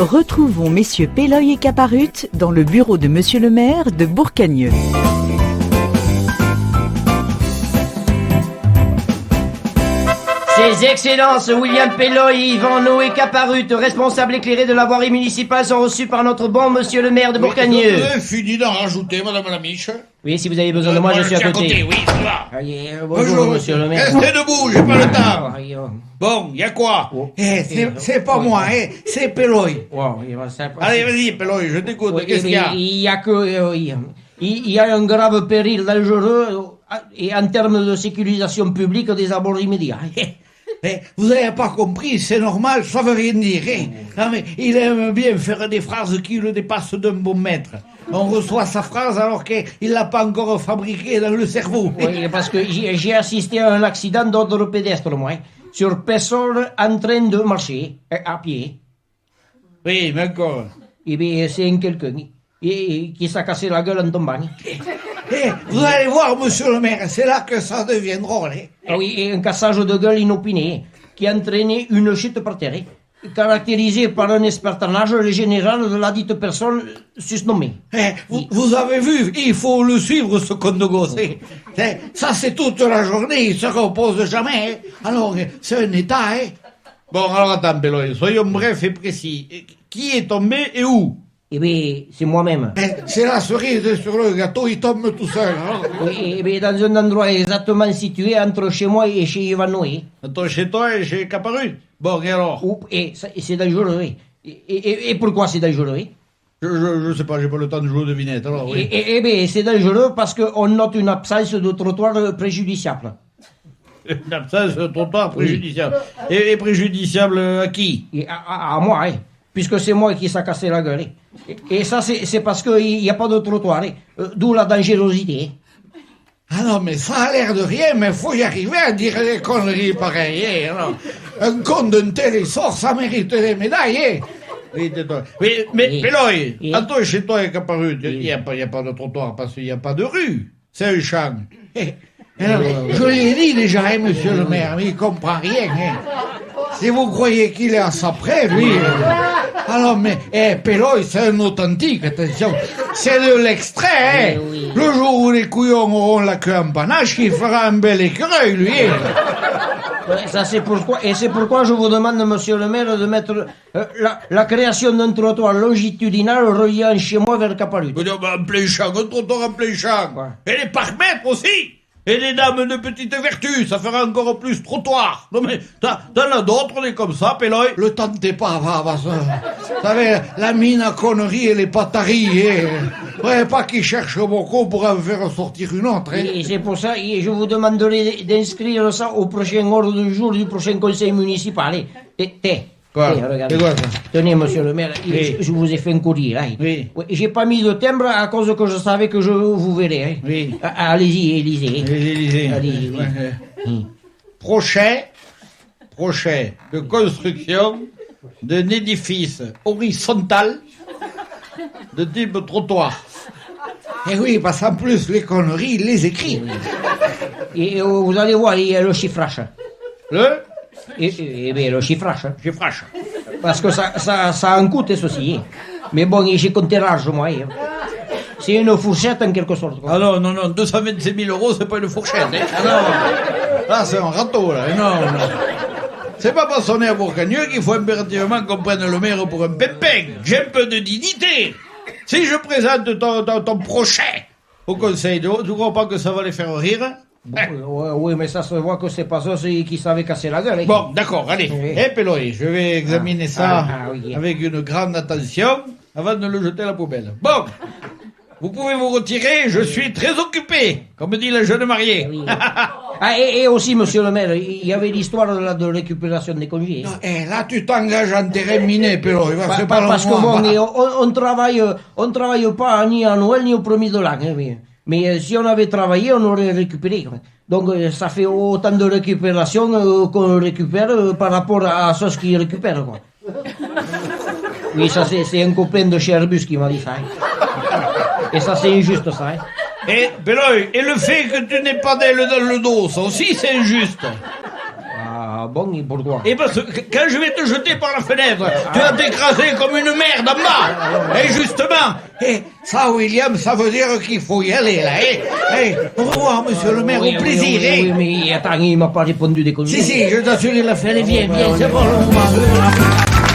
Retrouvons messieurs Péloy et Caparut dans le bureau de monsieur le maire de Bourcagneux. Ses Excellences William Péloy et Yvan Noé Caparut, responsables éclairés de la voirie municipale, sont reçus par notre bon monsieur le maire de Bourcagneux. Vous avez fini d'en rajouter, madame la Miche? Oui, si vous avez besoin de moi, je suis à côté. Oui, ça va. Allez, bonjour, monsieur le maire. Restez debout, j'ai pas le temps. Aïe, Bon, y a quoi? C'est pas moi, c'est Péloy. Allez, vas-y, Péloy, je t'écoute. Qu'est-ce qu'il y a? Il y a que... il y a un grave péril dangereux et en termes de sécurisation publique des abords immédiats. Vous n'avez pas compris, c'est normal, ça veut rien dire. Non, mais il aime bien faire des phrases qui le dépassent d'un bon maître. On reçoit sa phrase alors qu'il l'a pas encore fabriquée dans le cerveau. Oui, parce que j'ai assisté à un accident d'ordre pédestre, moi, sur personne en train de marcher, à pied. Oui, mais encore. Et bien, c'est un quelqu'un qui s'est cassé la gueule en tombant. Vous allez voir, monsieur le maire, c'est là que ça devient drôle. Ah oui, et un cassage de gueule inopiné qui a entraîné une chute par terre, caractérisée par un espartanage général de la dite personne susnommée. Vous avez vu, il faut le suivre, ce con de gosse. Ça, c'est toute la journée, il se repose jamais. Alors, c'est un état. Bon, alors attends, Péloy, soyons brefs et précis. Qui est tombé et où? Eh bien, c'est moi-même. C'est la cerise sur le gâteau, il tombe tout seul. Oui, eh bien, dans un endroit exactement situé entre chez moi et chez Yvan Noé. Entre chez toi et chez Caparut. Bon, et alors? Et c'est dangereux. Et pourquoi c'est dangereux? Je sais pas, j'ai pas le temps de jouer aux devinettes, alors oui. Eh bien, c'est dangereux parce qu'on note une absence de trottoir préjudiciable. Une absence de trottoir préjudiciable. Et préjudiciable à qui? À moi, puisque c'est moi qui s'est cassé la gueule. Et ça, c'est parce qu'il n'y a pas de trottoir, d'où la dangerosité. Ah non, mais ça a l'air de rien, mais faut y arriver à dire des conneries pareilles. Alors, un con d'un tel essor, ça mérite des médailles. Oui, tais-toi. Oui, mais Péloy, entre chez toi et Caparut, il n'y a pas de trottoir parce qu'il n'y a pas de rue. C'est un champ. Alors, je l'ai dit déjà, monsieur le maire, mais il comprend rien. Si vous croyez qu'il est à sa près, lui... Alors, mais, Péloy, c'est un authentique, attention. C'est de l'extrait, Oui. Le jour où les couillons auront la queue en panache, il fera un bel écureuil, lui. Ça, c'est pourquoi je vous demande, monsieur le maire, de mettre la création d'un trottoir longitudinal reliant chez moi vers Caparut. En plein champ, un trottoir en plein champ. Ouais. Et les parcs-mètres aussi. Et les dames de petite vertu, ça fera encore plus trottoir. Non mais, t'en as d'autres, des comme ça, Péloy? Le tentez pas, va. Vous savez, la mine à conneries et les pataries, ouais, pas qu'ils cherchent beaucoup pour en faire sortir une autre, Et c'est pour ça que je vous demanderai d'inscrire ça au prochain ordre du jour du prochain conseil municipal. Quoi? Regardez. C'est quoi ça? Tenez, monsieur le maire, Oui. je vous ai fait un courrier, là. Oui. J'ai pas mis de timbre à cause que je savais que je vous verrais. Oui. Allez-y, Élysée. Élysée. Allez-y, oui. Ouais. Projet de construction d'un édifice horizontal de type trottoir. Eh oui, parce qu'en plus, les conneries, il les écrit. Et vous allez voir, il y a le chiffrage. Le Et bien, le chiffrage. chiffrage. Parce que ça a un coût, ceci. Mais bon, j'ai compté large, moi. C'est une fourchette, en quelque sorte. Ah non, 225 000 euros, c'est pas une fourchette. Ah non, là, c'est un râteau, là. Non. C'est pas parce qu'on est à Bourcagneux qu'il faut impérativement qu'on prenne le maire pour un pépin. J'ai un peu de dignité. Si je présente ton projet au conseil, tu crois pas que ça va les faire rire? Oui, mais ça se voit que c'est pas ça qui savait casser la gueule. Bon, d'accord, allez. Oui. Péloy, je vais examiner ça oui. avec une grande attention avant de le jeter à la poubelle. Bon, vous pouvez vous retirer, je suis très occupé, comme dit la jeune mariée. Oui. Et aussi, monsieur le maire, il y avait l'histoire de récupération des congés. Là, tu t'engages en terrain miné, Péloy. C'est pas Parce que bon, on travaille pas ni à Noël ni au 1er de l'an. Mais si on avait travaillé, on aurait récupéré. Donc ça fait autant de récupération qu'on récupère par rapport à ceux qui récupèrent. Quoi. Oui, ça c'est un copain de chez Airbus qui m'a dit ça. Et ça c'est injuste ça. Et Péloy, et le fait que tu n'aies pas d'aile dans le dos, ça aussi c'est injuste. Ah bon, et pourquoi? Et parce que quand je vais te jeter par la fenêtre, tu vas t'écraser comme une merde en bas. Et justement, Ça, William, ça veut dire qu'il faut y aller, là, Au revoir, monsieur le maire, Oui, au plaisir, oui, mais attends, il m'a pas répondu des conneries. Si, je t'assure, il a fait, allez, viens, c'est bon, le moment.